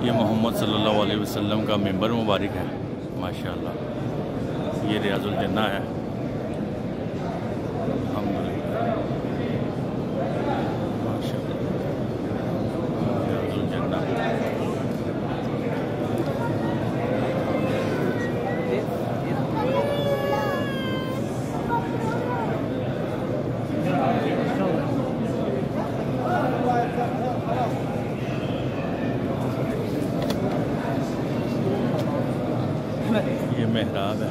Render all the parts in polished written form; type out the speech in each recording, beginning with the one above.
ये मोहम्मद सल्लल्लाहु अलैहि वसल्लम का मिंबर मुबारक है माशाअल्लाह। ये रियाजुल जन्ना है। अल्हम्दुलिल्लाह माशाअल्लाह रियाजुल जन्ना। ये मेहराब है।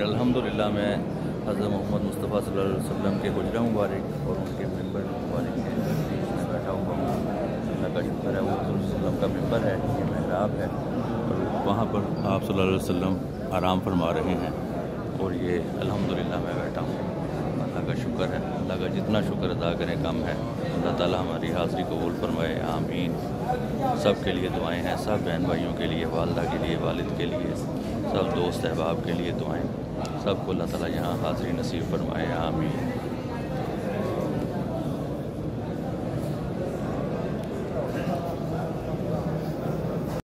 अल्हम्दुलिल्लाह मैं हज़रत मोहम्मद मुस्तफ़ा सल्लल्लाहु अलैहि वसल्लम के हुजरा मुबारक और उनके मिंबर मुबारक के बीच में बैठा हुआ हूँ। अल्लाह का शुक्र है वो वसल्लम का मिंबर है, ये मेहराब है और वहाँ पर आप सल्लल्लाहु अलैहि वसल्लम आराम फरमा रहे हैं और ये अल्हम्दुलिल्लाह मैं बैठा हूँ। अल्लाह का शुक्र है, अल्लाह का जितना शुक्र अदा करें कम है। अल्लाह ताला हमारी हाज़िरी कबूल फरमाए, आमीन। सब के लिए दुआएं हैं, सब बहन भाइयों के लिए, वालदा के लिए, वालिद के लिए, सब दोस्त अहबाब के लिए दुआएं। सबको अल्लाह ताला यहाँ हाज़िरी नसीब फरमाए, आमीन।